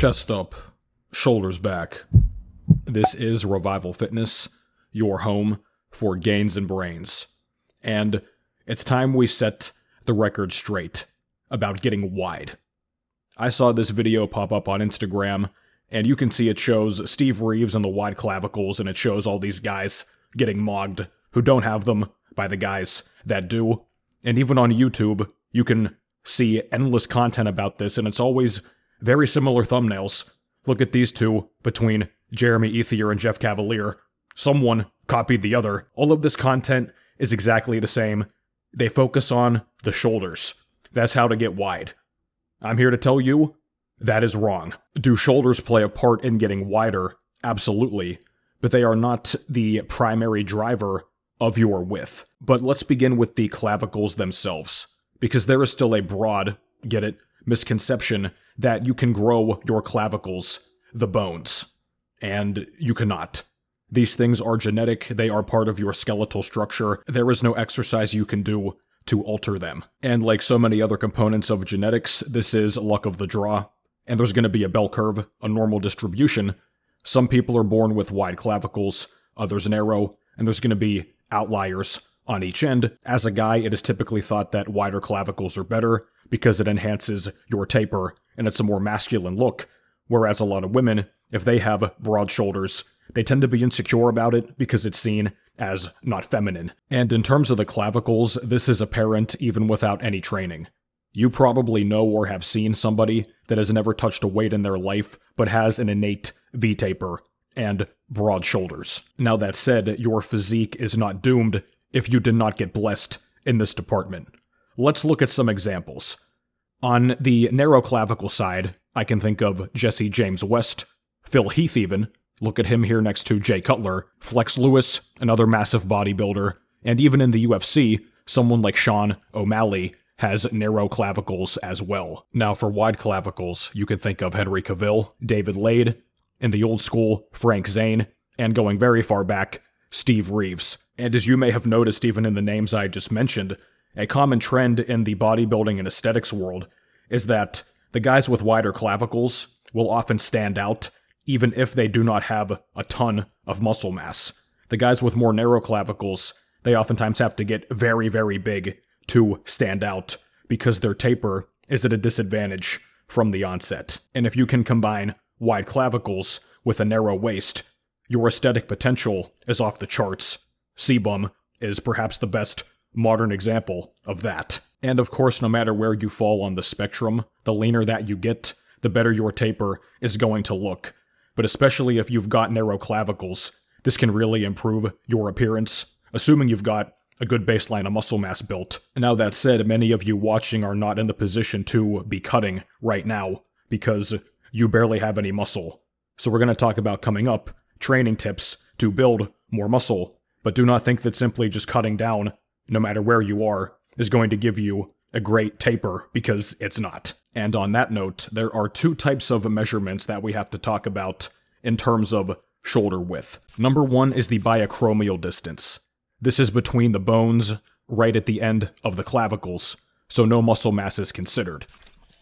Chest up, shoulders back. This is Revival Fitness, your home for gains and brains. And it's time we set the record straight about getting wide. I saw this video pop up on Instagram, and you can see it shows Steve Reeves and the wide clavicles, and it shows all these guys getting mogged who don't have them by the guys that do. And even on YouTube, you can see endless content about this, and it's always very similar thumbnails. Look at these two between Jeremy Ethier and Jeff Cavalier. Someone copied the other. All of this content is exactly the same. They focus on the shoulders. That's how to get wide. I'm here to tell you, that is wrong. Do shoulders play a part in getting wider? Absolutely. But they are not the primary driver of your width. But let's begin with the clavicles themselves, because there is still a broad, get it, misconception that you can grow your clavicles, the bones, and you cannot. These things are genetic, they are part of your skeletal structure, there is no exercise you can do to alter them. And like so many other components of genetics, this is luck of the draw, and there's going to be a bell curve, a normal distribution. Some people are born with wide clavicles, others narrow, and there's going to be outliers on each end. As a guy, it is typically thought that wider clavicles are better because it enhances your taper and it's a more masculine look, whereas a lot of women, if they have broad shoulders, they tend to be insecure about it because it's seen as not feminine. And in terms of the clavicles, this is apparent even without any training. You probably know or have seen somebody that has never touched a weight in their life but has an innate V-taper and broad shoulders. Now that said, your physique is not doomed if you did not get blessed in this department. Let's look at some examples. On the narrow clavicle side, I can think of Jesse James West, Phil Heath even, look at him here next to Jay Cutler, Flex Lewis, another massive bodybuilder, and even in the UFC, someone like Sean O'Malley has narrow clavicles as well. Now for wide clavicles, you can think of Henry Cavill, David Lade, in the old school, Frank Zane, and going very far back, Steve Reeves. And as you may have noticed even in the names I just mentioned, a common trend in the bodybuilding and aesthetics world is that the guys with wider clavicles will often stand out even if they do not have a ton of muscle mass. The guys with more narrow clavicles, they oftentimes have to get very, very big to stand out because their taper is at a disadvantage from the onset. And if you can combine wide clavicles with a narrow waist, your aesthetic potential is off the charts. C-Bum is perhaps the best modern example of that. And of course, no matter where you fall on the spectrum, the leaner that you get, the better your taper is going to look. But especially if you've got narrow clavicles, this can really improve your appearance, assuming you've got a good baseline of muscle mass built. Now that said, many of you watching are not in the position to be cutting right now because you barely have any muscle. So we're going to talk about coming up training tips to build more muscle, but do not think that simply just cutting down, no matter where you are, is going to give you a great taper, because it's not. And on that note, there are two types of measurements that we have to talk about in terms of shoulder width. Number one is the biacromial distance. This is between the bones right at the end of the clavicles, so no muscle mass is considered.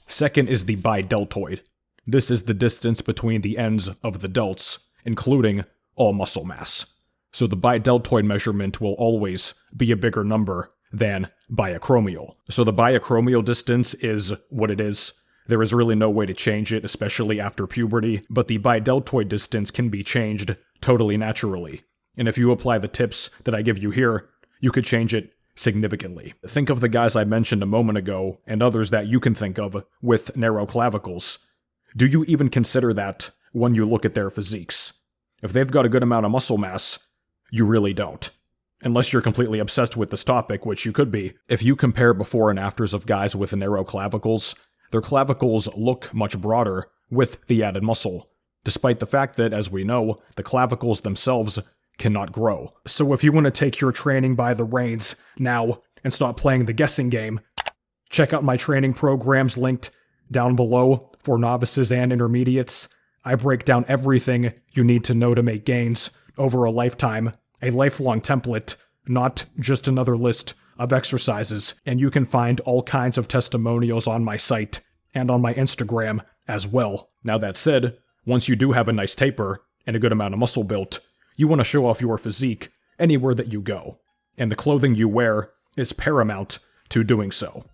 Second is the bideltoid. This is the distance between the ends of the delts, including all muscle mass. So the bideltoid measurement will always be a bigger number than biacromial. So the biacromial distance is what it is. There is really no way to change it, especially after puberty, but the bideltoid distance can be changed totally naturally. And if you apply the tips that I give you here, you could change it significantly. Think of the guys I mentioned a moment ago, and others that you can think of with narrow clavicles. Do you even consider that when you look at their physiques? If they've got a good amount of muscle mass, you really don't. Unless you're completely obsessed with this topic, which you could be. If you compare before and afters of guys with narrow clavicles, their clavicles look much broader with the added muscle, despite the fact that, as we know, the clavicles themselves cannot grow. So if you want to take your training by the reins now and stop playing the guessing game, check out my training programs linked down below for novices and intermediates. I break down everything you need to know to make gains over a lifetime, a lifelong template, not just another list of exercises, and you can find all kinds of testimonials on my site and on my Instagram as well. Now that said, once you do have a nice taper and a good amount of muscle built, you want to show off your physique anywhere that you go. And the clothing you wear is paramount to doing so.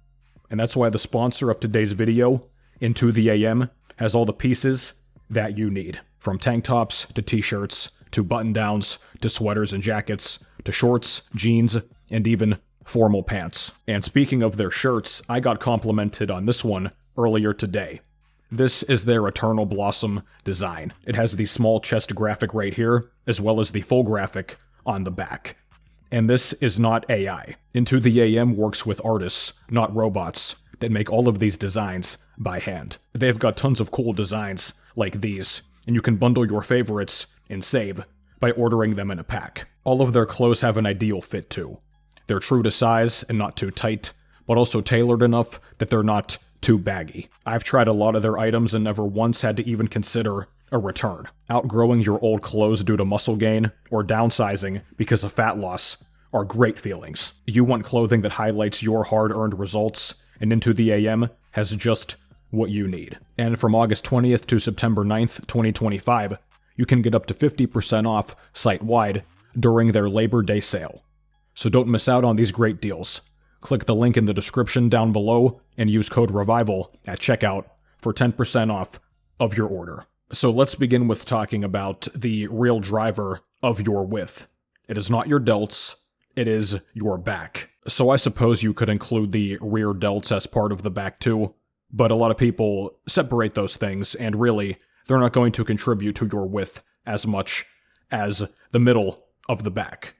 And that's why the sponsor of today's video, Into the AM, has all the pieces that you need. From tank tops to t-shirts, to button-downs, to sweaters and jackets, to shorts, jeans, and even formal pants. And speaking of their shirts, I got complimented on this one earlier today. This is their Eternal Blossom design. It has the small chest graphic right here, as well as the full graphic on the back. And this is not AI. Into the AM works with artists, not robots, that make all of these designs by hand. They've got tons of cool designs like these, and you can bundle your favorites and save by ordering them in a pack. All of their clothes have an ideal fit too. They're true to size and not too tight, but also tailored enough that they're not too baggy. I've tried a lot of their items and never once had to even consider a return. Outgrowing your old clothes due to muscle gain or downsizing because of fat loss are great feelings. You want clothing that highlights your hard-earned results, and Into the AM has just what you need. And from August 20th to September 9th, 2025, you can get up to 50% off site-wide during their Labor Day sale. So don't miss out on these great deals. Click the link in the description down below and use code REVIVAL at checkout for 10% off of your order. So let's begin with talking about the real driver of your width. It is not your delts, it is your back. So I suppose you could include the rear delts as part of the back too, but a lot of people separate those things, and really, they're not going to contribute to your width as much as the middle of the back.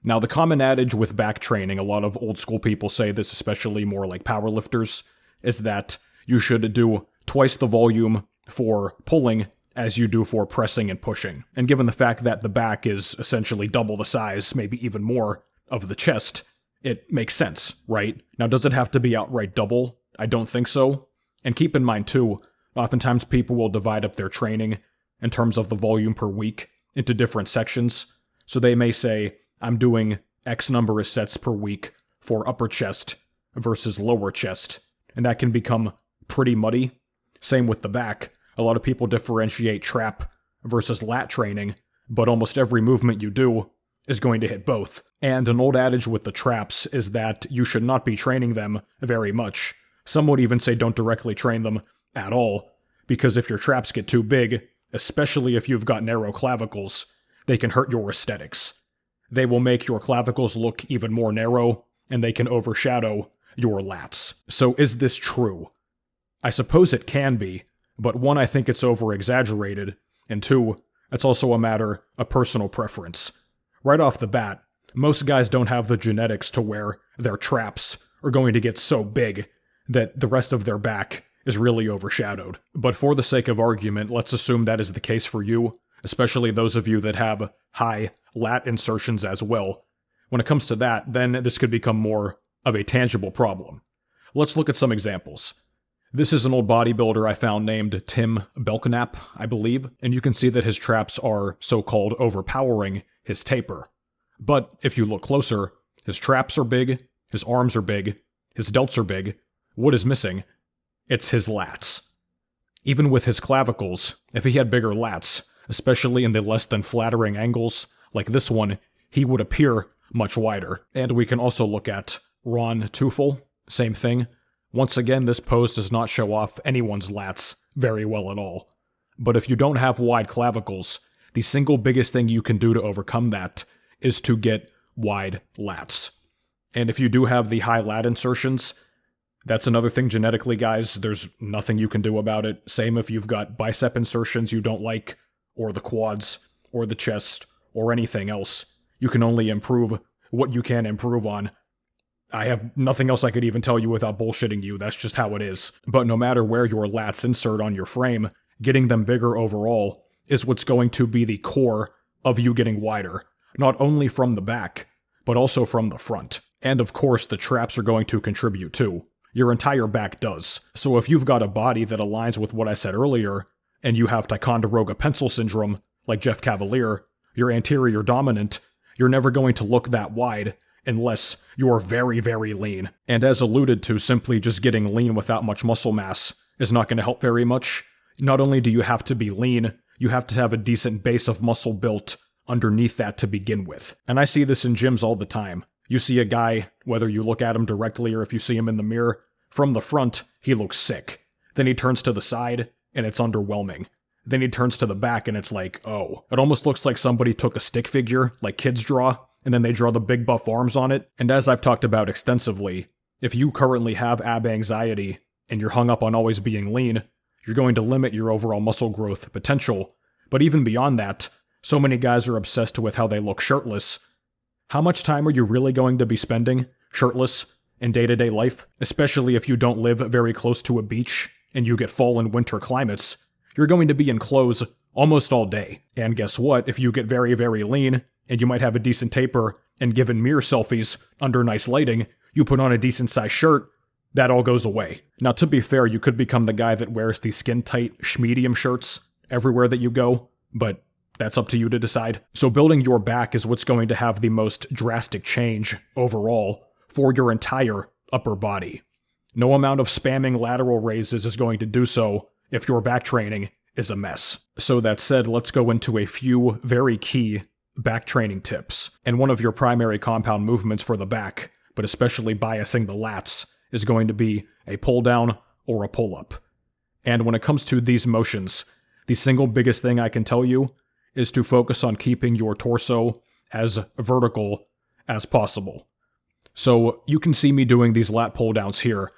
Now, the common adage with back training, a lot of old school people say this, especially more like powerlifters, is that you should do twice the volume for pulling as you do for pressing and pushing. And given the fact that the back is essentially double the size, maybe even more, of the chest, it makes sense, right? Now, does it have to be outright double? I don't think so. And keep in mind too, oftentimes people will divide up their training in terms of the volume per week into different sections. So they may say, I'm doing X number of sets per week for upper chest versus lower chest, and that can become pretty muddy. Same with the back. A lot of people differentiate trap versus lat training, but almost every movement you do is going to hit both. And an old adage with the traps is that you should not be training them very much. Some would even say don't directly train them at all, because if your traps get too big, especially if you've got narrow clavicles, they can hurt your aesthetics. They will make your clavicles look even more narrow, and they can overshadow your lats. So is this true? I suppose it can be, but one, I think it's over-exaggerated, and two, it's also a matter of personal preference. Right off the bat, most guys don't have the genetics to where their traps are going to get so big that the rest of their back is really overshadowed. But for the sake of argument, let's assume that is the case for you, especially those of you that have high lat insertions as well. When it comes to that, then this could become more of a tangible problem. Let's look at some examples. This is an old bodybuilder I found named Tim Belknap, I believe, and you can see that his traps are so-called overpowering his taper. But if you look closer, his traps are big, his arms are big, his delts are big. What is missing? It's his lats. Even with his clavicles, if he had bigger lats, especially in the less than flattering angles, like this one, he would appear much wider. And we can also look at Ron Teufel, same thing. Once again, this pose does not show off anyone's lats very well at all. But if you don't have wide clavicles, the single biggest thing you can do to overcome that is to get wide lats. And if you do have the high lat insertions, that's another thing genetically, guys. There's nothing you can do about it. Same if you've got bicep insertions you don't like, or the quads, or the chest, or anything else. You can only improve what you can improve on. I have nothing else I could even tell you without bullshitting you. That's just how it is. But no matter where your lats insert on your frame, getting them bigger overall is what's going to be the core of you getting wider. Not only from the back, but also from the front. And of course, the traps are going to contribute too. Your entire back does. So if you've got a body that aligns with what I said earlier, and you have Ticonderoga pencil syndrome, like Jeff Cavalier, you're anterior dominant, you're never going to look that wide unless you're very, very lean. And as alluded to, simply just getting lean without much muscle mass is not going to help very much. not only do you have to be lean, you have to have a decent base of muscle built underneath that to begin with. And I see this in gyms all the time. You see a guy, whether you look at him directly or if you see him in the mirror, from the front, he looks sick. Then he turns to the side, and it's underwhelming. Then he turns to the back, and it's like, oh. It almost looks like somebody took a stick figure, like kids draw, and then they draw the big buff arms on it. And as I've talked about extensively, if you currently have ab anxiety, and you're hung up on always being lean, you're going to limit your overall muscle growth potential. But even beyond that, so many guys are obsessed with how they look shirtless. How much time are you really going to be spending shirtless in day-to-day life? Especially if you don't live very close to a beach and you get fall and winter climates. You're going to be in clothes almost all day. And guess what? If you get very, very lean, and you might have a decent taper, and given mirror selfies under nice lighting, you put on a decent-sized shirt, that all goes away. Now, to be fair, you could become the guy that wears these skin-tight schmedium shirts everywhere that you go, but that's up to you to decide. So building your back is what's going to have the most drastic change overall for your entire upper body. No amount of spamming lateral raises is going to do so if your back training is a mess. So that said, let's go into a few very key back training tips. And one of your primary compound movements for the back, but especially biasing the lats, is going to be a pull down or a pull up. And when it comes to these motions, the single biggest thing I can tell you is to focus on keeping your torso as vertical as possible. So you can see me doing these lat pull downs here.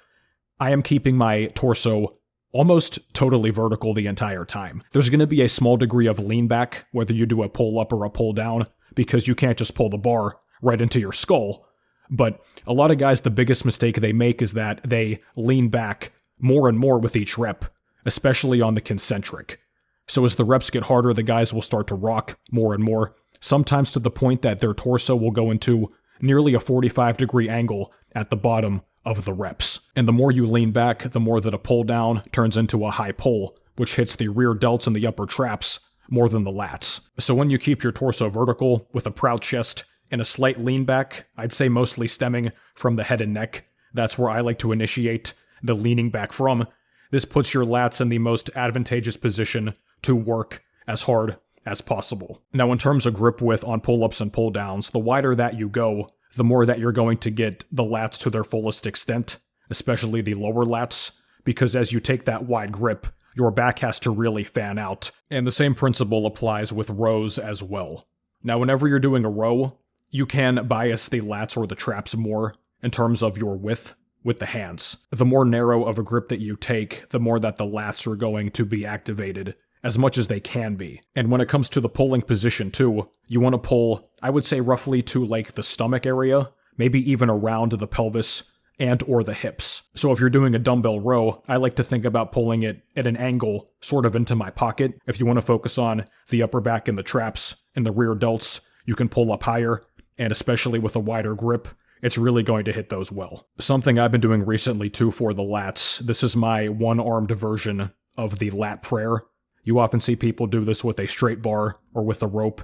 I am keeping my torso almost totally vertical the entire time. There's going to be a small degree of lean back, whether you do a pull up or a pull down, because you can't just pull the bar right into your skull. But a lot of guys, the biggest mistake they make is that they lean back more and more with each rep, especially on the concentric. So as the reps get harder, the guys will start to rock more and more, sometimes to the point that their torso will go into nearly a 45-degree angle at the bottom of the reps. And the more you lean back, the more that a pull down turns into a high pull, which hits the rear delts and the upper traps more than the lats. So when you keep your torso vertical with a proud chest and a slight lean back, I'd say mostly stemming from the head and neck, that's where I like to initiate the leaning back from. This puts your lats in the most advantageous position to work as hard as possible. Now, in terms of grip width on pull-ups and pull-downs, the wider that you go, the more that you're going to get the lats to their fullest extent, especially the lower lats, because as you take that wide grip, your back has to really fan out. And the same principle applies with rows as well. Now, whenever you're doing a row, you can bias the lats or the traps more in terms of your width with the hands. The more narrow of a grip that you take, the more that the lats are going to be activated as much as they can be. And when it comes to the pulling position too, you want to pull, I would say roughly to like the stomach area, maybe even around the pelvis and or the hips. So if you're doing a dumbbell row, I like to think about pulling it at an angle sort of into my pocket. If you want to focus on the upper back and the traps and the rear delts, you can pull up higher, and especially with a wider grip, it's really going to hit those well. Something I've been doing recently too for the lats, this is my one-armed version of the lat prayer. You often see people do this with a straight bar or with a rope.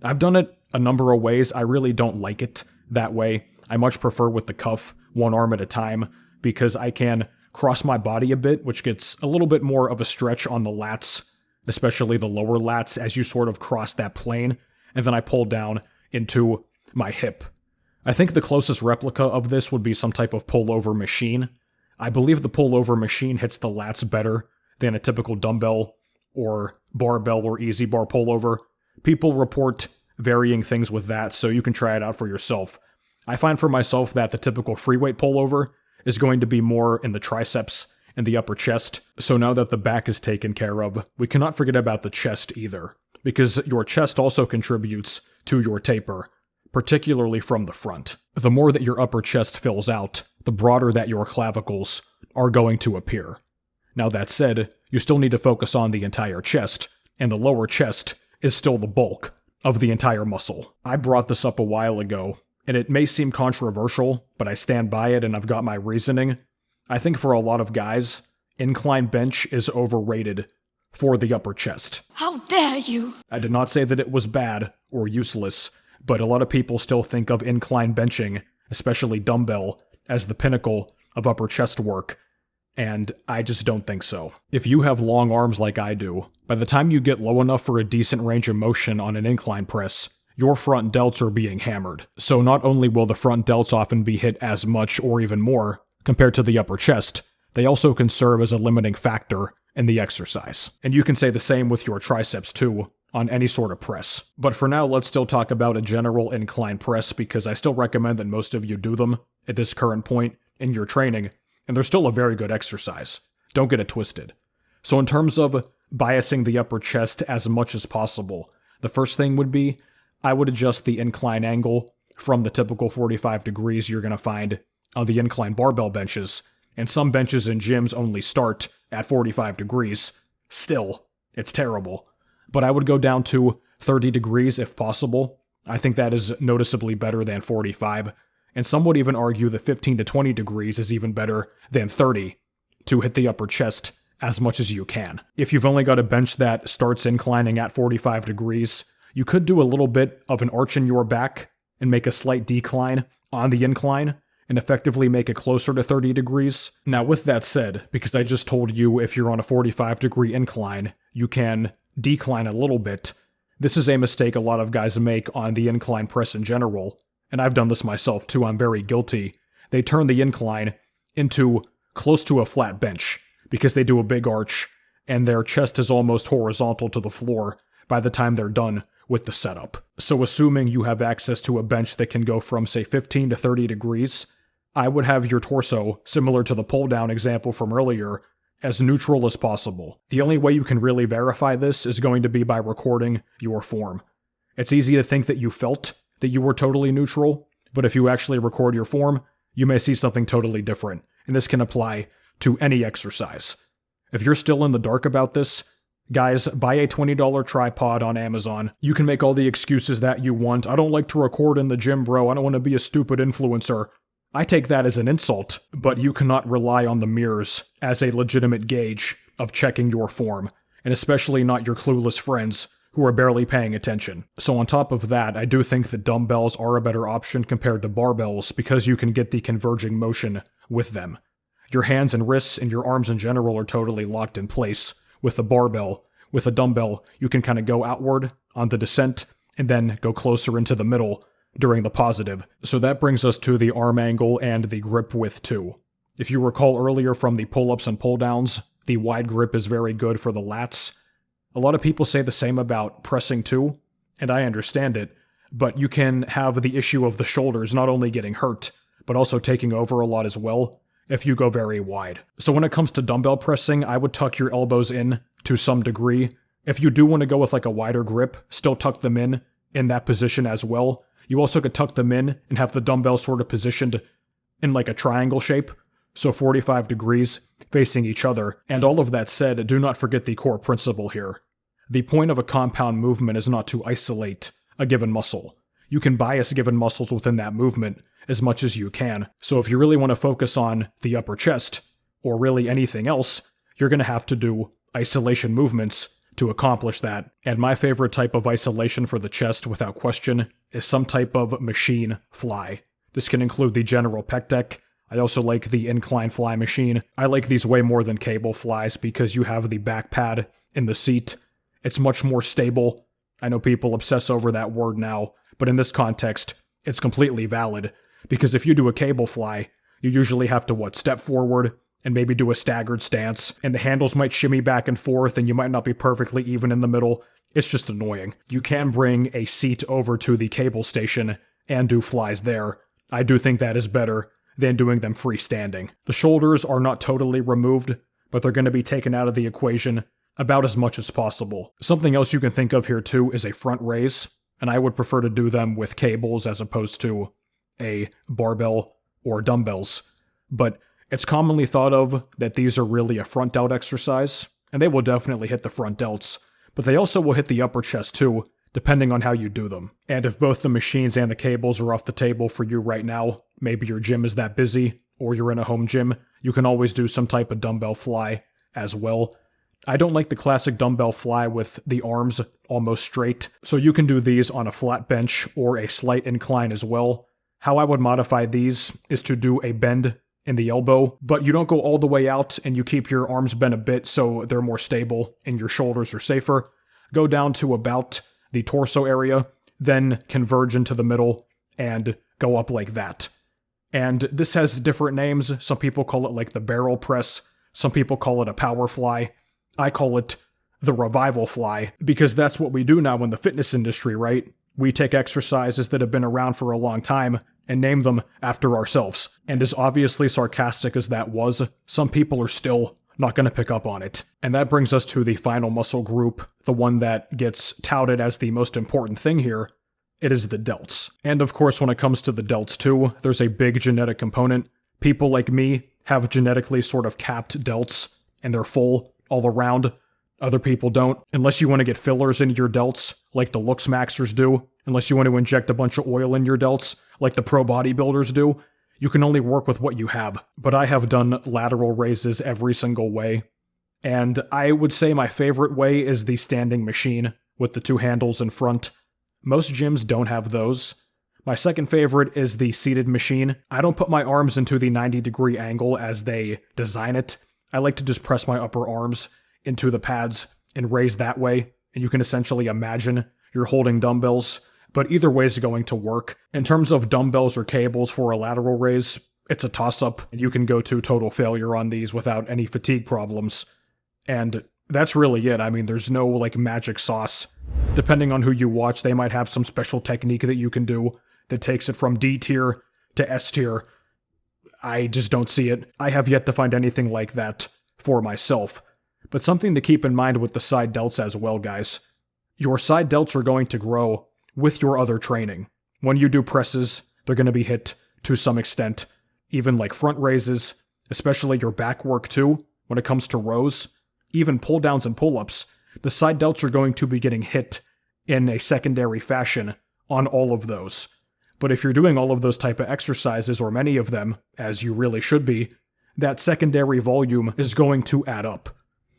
I've done it a number of ways. I really don't like it that way. I much prefer with the cuff, one arm at a time, because I can cross my body a bit, which gets a little bit more of a stretch on the lats, especially the lower lats, as you sort of cross that plane, and then I pull down into my hip. I think the closest replica of this would be some type of pullover machine. I believe the pullover machine hits the lats better than a typical dumbbell or barbell or easy bar pullover. People report varying things with that, so you can try it out for yourself. I find for myself that the typical free weight pullover is going to be more in the triceps and the upper chest. So now that the back is taken care of, we cannot forget about the chest either, because your chest also contributes to your taper, particularly from the front. The more that your upper chest fills out, the broader that your clavicles are going to appear. Now that said, you still need to focus on the entire chest, and the lower chest is still the bulk of the entire muscle. I brought this up a while ago, and it may seem controversial, but I stand by it and I've got my reasoning. I think for a lot of guys, incline bench is overrated for the upper chest. How dare you! I did not say that it was bad or useless, but a lot of people still think of incline benching, especially dumbbell, as the pinnacle of upper chest work. and I just don't think so. If you have long arms like I do, by the time you get low enough for a decent range of motion on an incline press, your front delts are being hammered. So not only will the front delts often be hit as much or even more compared to the upper chest, they also can serve as a limiting factor in the exercise. And you can say the same with your triceps too, on any sort of press. But for now, let's still talk about a general incline press because I still recommend that most of you do them at this current point in your training, and they're still a very good exercise. Don't get it twisted. So in terms of biasing the upper chest as much as possible, the first thing would be, I would adjust the incline angle from the typical 45 degrees you're going to find on the incline barbell benches, and some benches in gyms only start at 45 degrees. Still, it's terrible. But I would go down to 30 degrees if possible. I think that is noticeably better than 45, and some would even argue that 15 to 20 degrees is even better than 30 to hit the upper chest as much as you can. If you've only got a bench that starts inclining at 45 degrees, you could do a little bit of an arch in your back and make a slight decline on the incline and effectively make it closer to 30 degrees. Now with that said, because I just told you if you're on a 45 degree incline, you can decline a little bit, this is a mistake a lot of guys make on the incline press in general, and I've done this myself too, I'm very guilty. They turn the incline into close to a flat bench because they do a big arch and their chest is almost horizontal to the floor by the time they're done with the setup. So assuming you have access to a bench that can go from say 15 to 30 degrees, I would have your torso, similar to the pull down example from earlier, as neutral as possible. The only way you can really verify this is going to be by recording your form. It's easy to think that you felt that you were totally neutral, but if you actually record your form, you may see something totally different, and this can apply to any exercise. If you're still in the dark about this, guys, buy a $20 tripod on Amazon. You can make all the excuses that you want. I don't like to record in the gym, bro. I don't want to be a stupid influencer. I take that as an insult, but you cannot rely on the mirrors as a legitimate gauge of checking your form, and especially not your clueless friends who are barely paying attention. So on top of that, I do think that dumbbells are a better option compared to barbells because you can get the converging motion with them. Your hands and wrists and your arms in general are totally locked in place with the barbell. With a dumbbell, you can kind of go outward on the descent and then go closer into the middle during the positive. So that brings us to the arm angle and the grip width too. If you recall earlier from the pull-ups and pull-downs, the wide grip is very good for the lats. A lot of people say the same about pressing too, and I understand it, but you can have the issue of the shoulders not only getting hurt, but also taking over a lot as well if you go very wide. So when it comes to dumbbell pressing, I would tuck your elbows in to some degree. If you do want to go with like a wider grip, still tuck them in that position as well. You also could tuck them in and have the dumbbell sort of positioned in like a triangle shape, so 45 degrees facing each other. And all of that said, do not forget the core principle here. The point of a compound movement is not to isolate a given muscle. You can bias given muscles within that movement as much as you can. So if you really want to focus on the upper chest, or really anything else, you're going to have to do isolation movements to accomplish that. And my favorite type of isolation for the chest, without question, is some type of machine fly. This can include the general pec deck. I also like the incline fly machine. I like these way more than cable flies because you have the back pad in the seat. It's much more stable. I know people obsess over that word now, but in this context, it's completely valid. Because if you do a cable fly, you usually have to, step forward and maybe do a staggered stance, and the handles might shimmy back and forth, and you might not be perfectly even in the middle. It's just annoying. You can bring a seat over to the cable station and do flies there. I do think that is better than doing them freestanding. The shoulders are not totally removed, but they're going to be taken out of the equation about as much as possible. Something else you can think of here too is a front raise, and I would prefer to do them with cables as opposed to a barbell or dumbbells. But it's commonly thought of that these are really a front delt exercise, and they will definitely hit the front delts, but they also will hit the upper chest too, depending on how you do them. And if both the machines and the cables are off the table for you right now, maybe your gym is that busy, or you're in a home gym, you can always do some type of dumbbell fly as well. I don't like the classic dumbbell fly with the arms almost straight, so you can do these on a flat bench or a slight incline as well. How I would modify these is to do a bend in the elbow, but you don't go all the way out and you keep your arms bent a bit so they're more stable and your shoulders are safer. Go down to about the torso area, then converge into the middle and go up like that. And this has different names. Some people call it like the barrel press. Some people call it a power fly. I call it the revival fly because that's what we do now in the fitness industry, right? We take exercises that have been around for a long time and name them after ourselves. And as obviously sarcastic as that was, some people are still not going to pick up on it. And that brings us to the final muscle group, the one that gets touted as the most important thing here. It is the delts. And of course, when it comes to the delts too, there's a big genetic component. People like me have genetically sort of capped delts, and they're full all around. Other people don't. Unless you want to get fillers into your delts, like the looks maxers do, unless you want to inject a bunch of oil in your delts, like the pro bodybuilders do, you can only work with what you have. But I have done lateral raises every single way. And I would say my favorite way is the standing machine with the two handles in front. Most gyms don't have those. My second favorite is the seated machine. I don't put my arms into the 90-degree angle as they design it. I like to just press my upper arms into the pads and raise that way, and you can essentially imagine you're holding dumbbells, but either way is going to work. In terms of dumbbells or cables for a lateral raise, it's a toss-up, and you can go to total failure on these without any fatigue problems. And that's really it. I mean, there's no, like, magic sauce. Depending on who you watch, they might have some special technique that you can do that takes it from D tier to S tier. I just don't see it. I have yet to find anything like that for myself. But something to keep in mind with the side delts as well, guys. Your side delts are going to grow with your other training. When you do presses, they're going to be hit to some extent. Even like front raises, especially your back work too, when it comes to rows. Even pull downs and pull-ups, the side delts are going to be getting hit in a secondary fashion on all of those. But if you're doing all of those type of exercises, or many of them, as you really should be, that secondary volume is going to add up.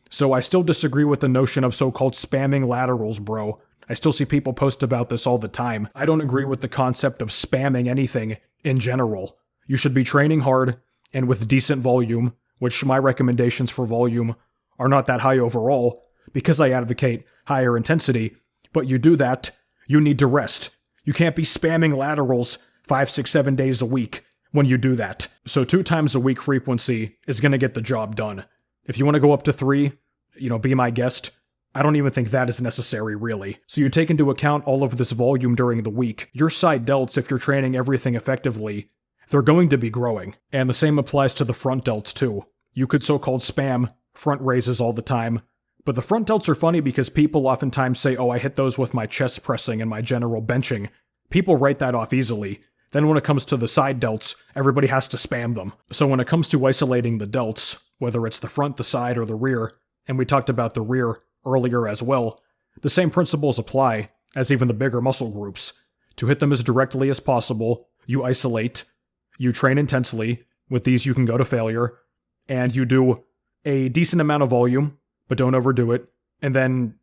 So I still disagree with the notion of so-called spamming laterals, bro. I still see people post about this all the time. I don't agree with the concept of spamming anything in general. You should be training hard and with decent volume, which my recommendations for volume are not that high overall, because I advocate higher intensity. But you do that, you need to rest. You can't be spamming laterals 5, 6, 7 days a week when you do that. So 2 times a week frequency is going to get the job done. If you want to go up to 3, be my guest. I don't even think that is necessary, really. So you take into account all of this volume during the week. Your side delts, if you're training everything effectively, they're going to be growing. And the same applies to the front delts, too. You could so-called spam front raises all the time. But the front delts are funny because people oftentimes say, oh, I hit those with my chest pressing and my general benching. People write that off easily. Then when it comes to the side delts, everybody has to spam them. So when it comes to isolating the delts, whether it's the front, the side, or the rear, and we talked about the rear earlier as well, the same principles apply as even the bigger muscle groups. To hit them as directly as possible, you isolate, you train intensely, with these you can go to failure, and you do a decent amount of volume, but don't overdo it, and then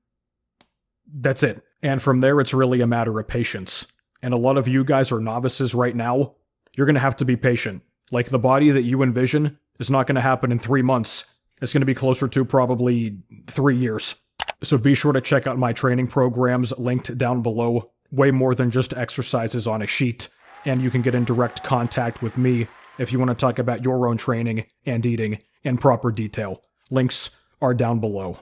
that's it. And from there, it's really a matter of patience. And a lot of you guys are novices right now. You're going to have to be patient. Like, the body that you envision is not going to happen in 3 months. It's going to be closer to probably 3 years. So be sure to check out my training programs linked down below. Way more than just exercises on a sheet. And you can get in direct contact with me if you want to talk about your own training and eating in proper detail. Links are down below.